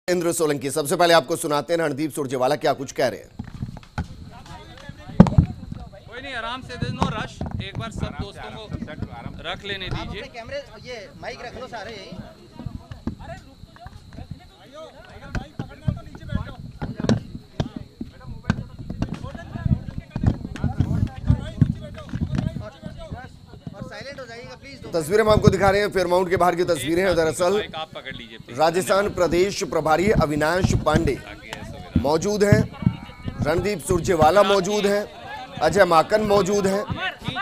इंद्र सोलंकी, सबसे पहले आपको सुनाते हैं रणदीप सुरजेवाला क्या कुछ कह रहे हैं। कोई नहीं, आराम से, दे नो रश। एक बार सब दोस्तों को रख लेने दीजिए। कैमरे ये माइक रख लो सारे यही। तस्वीरें हम आपको दिखा रहे हैं फेयरमाउंट के बाहर की तस्वीरें हैं। दरअसल आप पकड़ लीजिए। राजस्थान प्रदेश प्रभारी अविनाश पांडे मौजूद हैं, रणदीप सुरजेवाला मौजूद हैं, अजय माकन मौजूद हैं।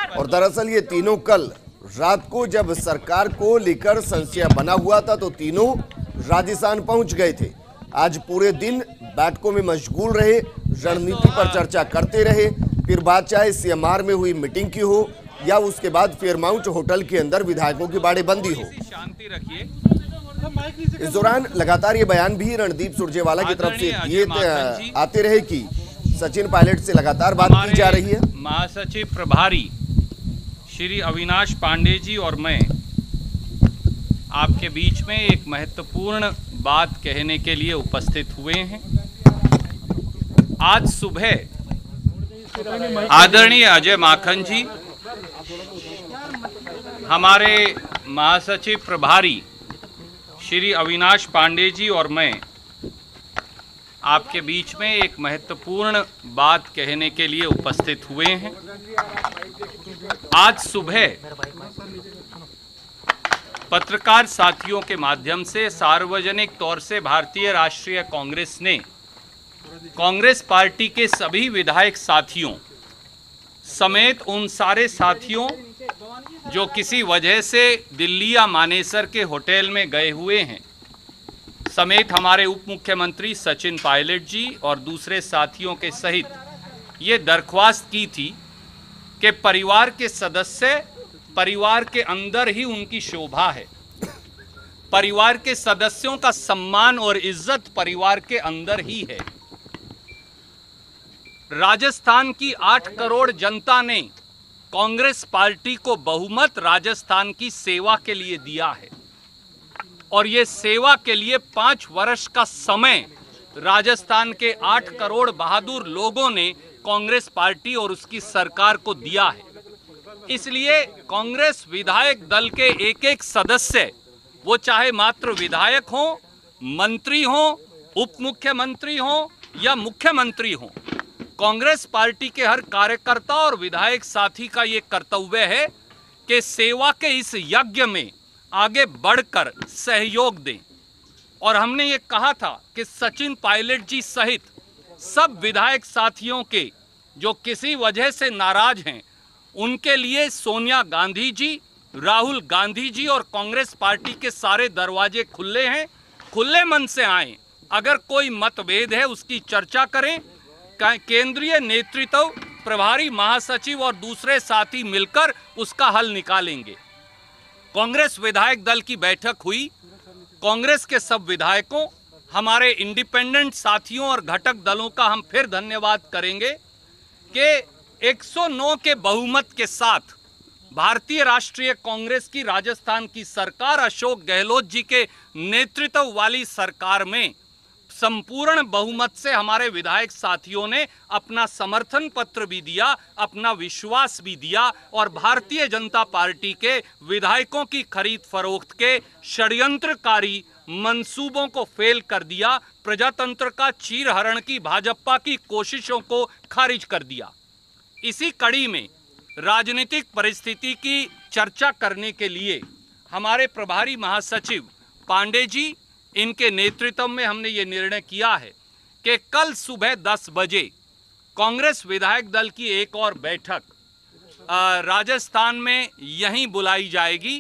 और दरअसल ये तीनों कल रात को जब सरकार को लेकर संशय बना हुआ था तो तीनों राजस्थान पहुंच गए थे। आज पूरे दिन बैठकों में मशगूल रहे, रणनीति पर चर्चा करते रहे। फिर बात चाहे सीएमआर में हुई मीटिंग की हो या उसके बाद फेयरमाउंट होटल के अंदर विधायकों की बाड़ेबंदी हो। शांति रखिए। इस दौरान लगातार ये बयान भी रणदीप सुरजेवाला की तरफ से ये आते रहे कि सचिन पायलट से लगातार बात की जा रही है। महासचिव प्रभारी श्री अविनाश पांडे जी और मैं आपके बीच में एक महत्वपूर्ण बात कहने के लिए उपस्थित हुए हैं। आज सुबह आदरणीय अजय माखन जी, हमारे महासचिव प्रभारी श्री अविनाश पांडे जी और मैं आपके बीच में एक महत्वपूर्ण बात कहने के लिए उपस्थित हुए हैं। आज सुबह पत्रकार साथियों के माध्यम से सार्वजनिक तौर से भारतीय राष्ट्रीय कांग्रेस ने कांग्रेस पार्टी के सभी विधायक साथियों समेत उन सारे साथियों जो किसी वजह से दिल्ली या मानेसर के होटल में गए हुए हैं, समेत हमारे उप मुख्यमंत्री सचिन पायलट जी और दूसरे साथियों के सहित ये दरख्वास्त की थी कि परिवार के सदस्य परिवार के अंदर ही उनकी शोभा है। परिवार के सदस्यों का सम्मान और इज्जत परिवार के अंदर ही है। राजस्थान की 8 करोड़ जनता ने कांग्रेस पार्टी को बहुमत राजस्थान की सेवा के लिए दिया है और ये सेवा के लिए 5 वर्ष का समय राजस्थान के 8 करोड़ बहादुर लोगों ने कांग्रेस पार्टी और उसकी सरकार को दिया है। इसलिए कांग्रेस विधायक दल के एक एक सदस्य, वो चाहे मात्र विधायक हो, मंत्री हो, उप मुख्यमंत्री हो या मुख्यमंत्री हो, कांग्रेस पार्टी के हर कार्यकर्ता और विधायक साथी का ये कर्तव्य है कि सेवा के इस यज्ञ में आगे बढ़कर सहयोग दें। और हमने ये कहा था कि सचिन पायलट जी सहित सब विधायक साथियों के जो किसी वजह से नाराज हैं, उनके लिए सोनिया गांधी जी, राहुल गांधी जी और कांग्रेस पार्टी के सारे दरवाजे खुले हैं। खुले मन से आएं। अगर कोई मतभेद है उसकी चर्चा करें। केंद्रीय नेतृत्व, प्रभारी महासचिव और दूसरे साथी मिलकर उसका हल निकालेंगे। कांग्रेस विधायक दल की बैठक हुई। कांग्रेस के सब विधायकों, हमारे इंडिपेंडेंट साथियों और घटक दलों का हम फिर धन्यवाद करेंगे कि 109 के बहुमत के साथ भारतीय राष्ट्रीय कांग्रेस की राजस्थान की सरकार, अशोक गहलोत जी के नेतृत्व वाली सरकार में संपूर्ण बहुमत से हमारे विधायक साथियों ने अपना समर्थन पत्र भी दिया, अपना विश्वास भी दिया और भारतीय जनता पार्टी के विधायकों की खरीद फरोख्त के षड्यंत्रकारी मंसूबों को फेल कर दिया। प्रजातंत्र का चीरहरण की भाजपा की कोशिशों को खारिज कर दिया। इसी कड़ी में राजनीतिक परिस्थिति की चर्चा करने के लिए हमारे प्रभारी महासचिव पांडे जी, इनके नेतृत्व में हमने ये निर्णय किया है कि कल सुबह 10 बजे कांग्रेस विधायक दल की एक और बैठक राजस्थान में यहीं बुलाई जाएगी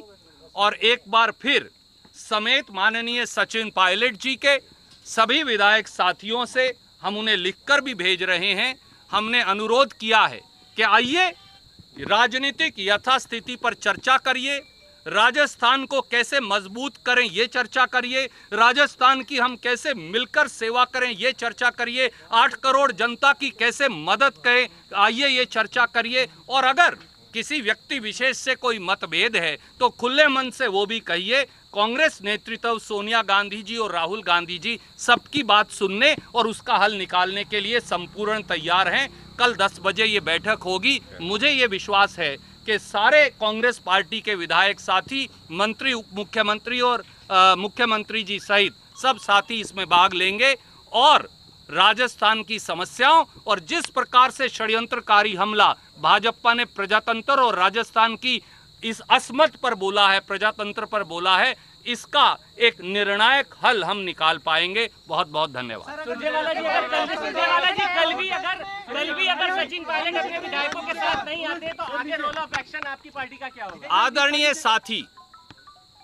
और एक बार फिर समेत माननीय सचिन पायलट जी के सभी विधायक साथियों से हम उन्हें लिखकर भी भेज रहे हैं। हमने अनुरोध किया है कि आइए राजनीतिक यथास्थिति पर चर्चा करिए, राजस्थान को कैसे मजबूत करें ये चर्चा करिए, राजस्थान की हम कैसे मिलकर सेवा करें ये चर्चा करिए, 8 करोड़ जनता की कैसे मदद करें आइए ये चर्चा करिए। और अगर किसी व्यक्ति विशेष से कोई मतभेद है तो खुले मन से वो भी कहिए। कांग्रेस नेतृत्व सोनिया गांधी जी और राहुल गांधी जी सबकी बात सुनने और उसका हल निकालने के लिए संपूर्ण तैयार हैं। कल 10 बजे ये बैठक होगी। मुझे ये विश्वास है कि सारे कांग्रेस पार्टी के विधायक साथी, मंत्री, उप मुख्यमंत्री और मुख्यमंत्री जी सहित सब साथी इसमें भाग लेंगे और राजस्थान की समस्याओं और जिस प्रकार से षड्यंत्रकारी हमला भाजपा ने प्रजातंत्र और राजस्थान की इस असमत पर बोला है, प्रजातंत्र पर बोला है, इसका एक निर्णायक हल हम निकाल पाएंगे। बहुत बहुत धन्यवाद। सुरजेवाला जी, कल भी अगर सचिन पायलट अपने विधायकों के साथ नहीं आते तो आगे रोल ऑफ एक्शन आपकी पार्टी का क्या होगा? आदरणीय साथी,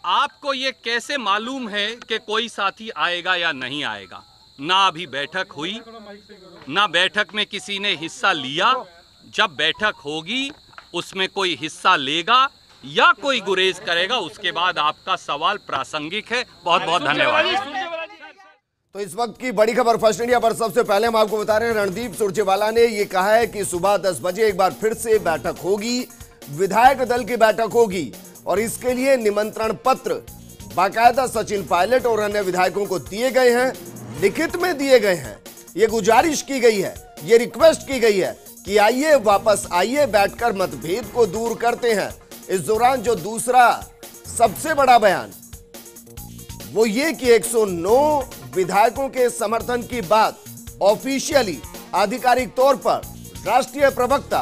आपको ये कैसे मालूम है कि कोई साथी आएगा या नहीं आएगा? ना अभी बैठक हुई, ना बैठक में किसी ने हिस्सा लिया। जब बैठक होगी उसमें कोई हिस्सा लेगा या कोई गुरेज करेगा, उसके बाद आपका सवाल प्रासंगिक है। बहुत बहुत धन्यवाद। तो इस वक्त की बड़ी खबर फर्स्ट इंडिया पर सबसे पहले हम आपको बता रहे हैं, रणदीप सुरजेवाला ने यह कहा है कि सुबह 10 बजे एक बार फिर से बैठक होगी, विधायक दल की बैठक होगी और इसके लिए निमंत्रण पत्र बाकायदा सचिन पायलट और अन्य विधायकों को दिए गए हैं, लिखित में दिए गए हैं। यह गुजारिश की गई है, यह रिक्वेस्ट की गई है कि आइए, वापस आइए, बैठकर मतभेद को दूर करते हैं। इस दौरान जो दूसरा सबसे बड़ा बयान वो ये कि 109 विधायकों के समर्थन की बात ऑफिशियली आधिकारिक तौर पर राष्ट्रीय प्रवक्ता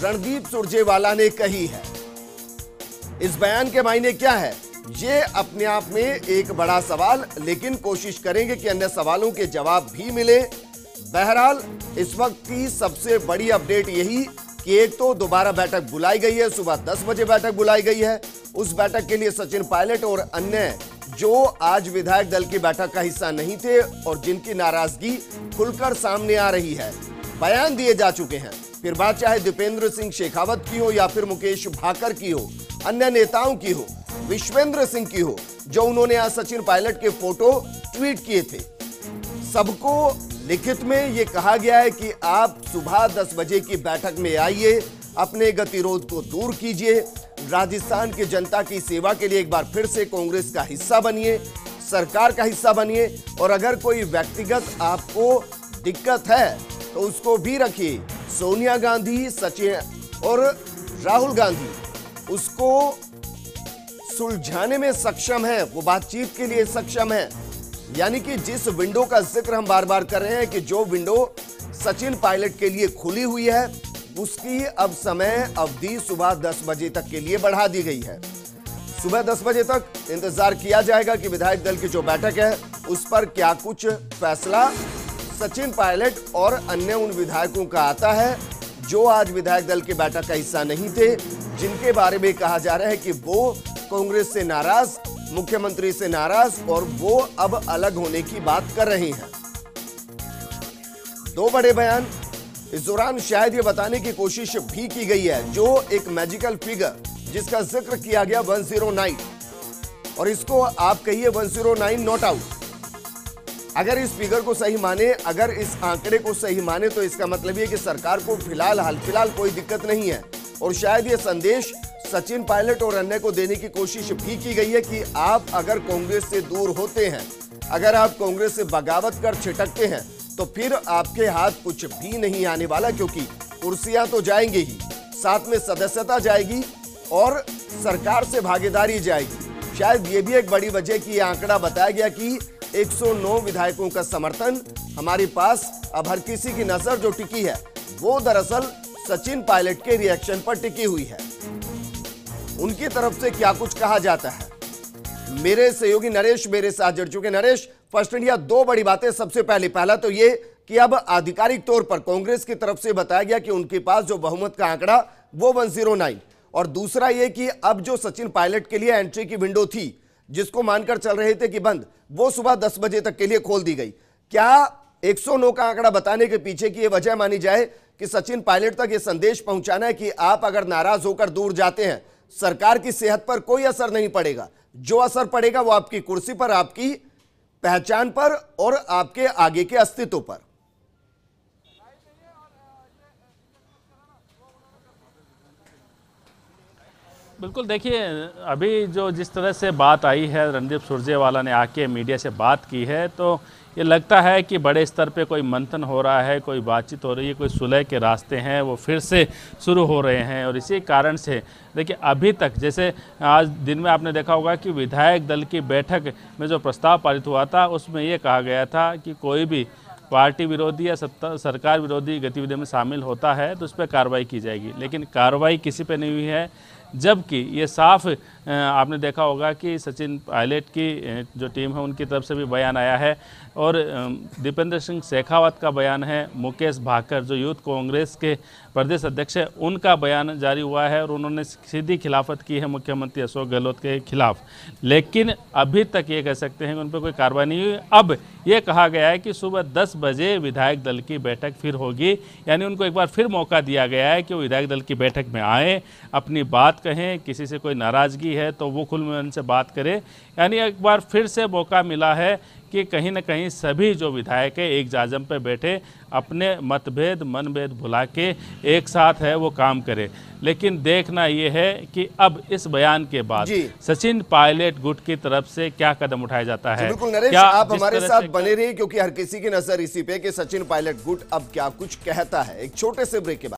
रणदीप सुरजेवाला ने कही है। इस बयान के मायने क्या है, ये अपने आप में एक बड़ा सवाल, लेकिन कोशिश करेंगे कि अन्य सवालों के जवाब भी मिले। बहरहाल इस वक्त की सबसे बड़ी अपडेट यही कि एक तो दोबारा बैठक बुलाई गई है, सुबह 10 बजे बैठक बुलाई गई है। उस बैठक के लिए सचिन पायलट और अन्य जो आज विधायक दल की बैठक का हिस्सा नहीं थे और जिनकी नाराजगी खुलकर सामने आ रही है, बयान दिए जा चुके हैं। फिर बात चाहे दीपेंद्र सिंह शेखावत की हो या फिर मुकेश भाकर की हो, अन्य नेताओं की हो, विश्वेंद्र सिंह की हो, जो उन्होंने आज सचिन पायलट के फोटो ट्वीट किए थे, सबको लिखित में यह कहा गया है कि आप सुबह 10 बजे की बैठक में आइए, अपने गतिरोध को दूर कीजिए, राजस्थान की जनता की सेवा के लिए एक बार फिर से कांग्रेस का हिस्सा बनिए, सरकार का हिस्सा बनिए और अगर कोई व्यक्तिगत आपको दिक्कत है तो उसको भी रखिए। सोनिया गांधी, सचिन और राहुल गांधी उसको सुलझाने में सक्षम है, वो बातचीत के लिए सक्षम है। यानी कि जिस विंडो का जिक्र हम बार बार कर रहे हैं कि जो विंडो सचिन पायलट के लिए खुली हुई है, उसकी अब समय अवधि सुबह 10 बजे तक के लिए बढ़ा दी गई है। सुबह 10 बजे तक इंतजार किया जाएगा कि विधायक दल की जो बैठक है उस पर क्या कुछ फैसला सचिन पायलट और अन्य उन विधायकों का आता है जो आज विधायक दल की बैठक का हिस्सा नहीं थे, जिनके बारे में कहा जा रहा है कि वो कांग्रेस से नाराज, मुख्यमंत्री से नाराज और वो अब अलग होने की बात कर रहे हैं। दो बड़े बयान। इस दौरान शायद ये बताने की कोशिश भी की गई है जो एक मैजिकल फिगर जिसका जिक्र किया गया 109, और इसको आप कहिए 109 नॉट आउट। अगर इस फिगर को सही माने, अगर इस आंकड़े को सही माने तो इसका मतलब ये कि सरकार को फिलहाल हाल फिलहाल कोई दिक्कत नहीं है। और शायद ये संदेश सचिन पायलट और अन्य को देने की कोशिश भी की गई है कि आप अगर कांग्रेस से दूर होते हैं, अगर आप कांग्रेस से बगावत कर छिटकते हैं तो फिर आपके हाथ कुछ भी नहीं आने वाला, क्योंकि कुर्सियां तो जाएंगी ही, साथ में सदस्यता जाएगी और सरकार से भागीदारी जाएगी। शायद ये भी एक बड़ी वजह की आंकड़ा बताया गया कि 109 विधायकों का समर्थन हमारे पास अब हर किसी की नजर जो टिकी है वो दरअसल सचिन पायलट के रिएक्शन पर टिकी हुई है। उनकी तरफ से क्या कुछ कहा जाता है, मेरे सहयोगी नरेश मेरे साथ जुड़ चुके। नरेश, फर्स्ट इंडिया, दो बड़ी बातें। सबसे पहला तो ये कि अब आधिकारिक तौर पर कांग्रेस की तरफ से बताया गया कि उनके पास जो बहुमत का आंकड़ा वो 109, और दूसरा ये कि अब जो सचिन पायलट के लिए एंट्री की विंडो थी जिसको मानकर चल रहे थे कि बंद, वो सुबह 10 बजे तक के लिए खोल दी गई। क्या 109 का आंकड़ा बताने के पीछे की यह वजह मानी जाए कि सचिन पायलट तक यह संदेश पहुंचाना है कि आप अगर नाराज होकर दूर जाते हैं, सरकार की सेहत पर कोई असर नहीं पड़ेगा, जो असर पड़ेगा वो आपकी कुर्सी पर, आपकी पहचान पर और आपके आगे के अस्तित्व पर? बिल्कुल, देखिए अभी जो जिस तरह से बात आई है, रणदीप सुरजेवाला ने आके मीडिया से बात की है, तो ये लगता है कि बड़े स्तर पे कोई मंथन हो रहा है, कोई बातचीत हो रही है, कोई सुलह के रास्ते हैं वो फिर से शुरू हो रहे हैं। और इसी कारण से देखिए अभी तक, जैसे आज दिन में आपने देखा होगा कि विधायक दल की बैठक में जो प्रस्ताव पारित हुआ था उसमें ये कहा गया था कि कोई भी पार्टी विरोधी या सरकार विरोधी गतिविधि में शामिल होता है तो उस पर कार्रवाई की जाएगी, लेकिन कार्रवाई किसी पे नहीं हुई है। जबकि ये साफ आपने देखा होगा कि सचिन पायलट की जो टीम है उनकी तरफ से भी बयान आया है, और दीपेंद्र सिंह शेखावत का बयान है, मुकेश भाकर जो यूथ कांग्रेस के प्रदेश अध्यक्ष है उनका बयान जारी हुआ है, और उन्होंने सीधी खिलाफत की है मुख्यमंत्री अशोक गहलोत के खिलाफ। लेकिन अभी तक ये कह सकते हैं कि उन पर कोई कार्रवाई नहीं हुई। अब ये कहा गया है कि सुबह 10 बजे विधायक दल की बैठक फिर होगी, यानी उनको एक बार फिर मौका दिया गया है कि वो विधायक दल की बैठक में आएँ, अपनी बात कहें, किसी से कोई नाराज़गी है तो वो खुल मन से बात करें। यानी एक बार फिर से मौका मिला है कि कहीं ना कहीं सभी जो विधायक है एक जाजम पे बैठे, अपने मतभेद मनभेद भुला के एक साथ है वो काम करे। लेकिन देखना ये है कि अब इस बयान के बाद सचिन पायलट गुट की तरफ से क्या कदम उठाया जाता है। बिल्कुल नरेश, आप हमारे साथ बने रहिए क्योंकि हर किसी की नजर इसी पे कि सचिन पायलट गुट अब क्या कुछ कहता है। एक छोटे से ब्रेक के बाद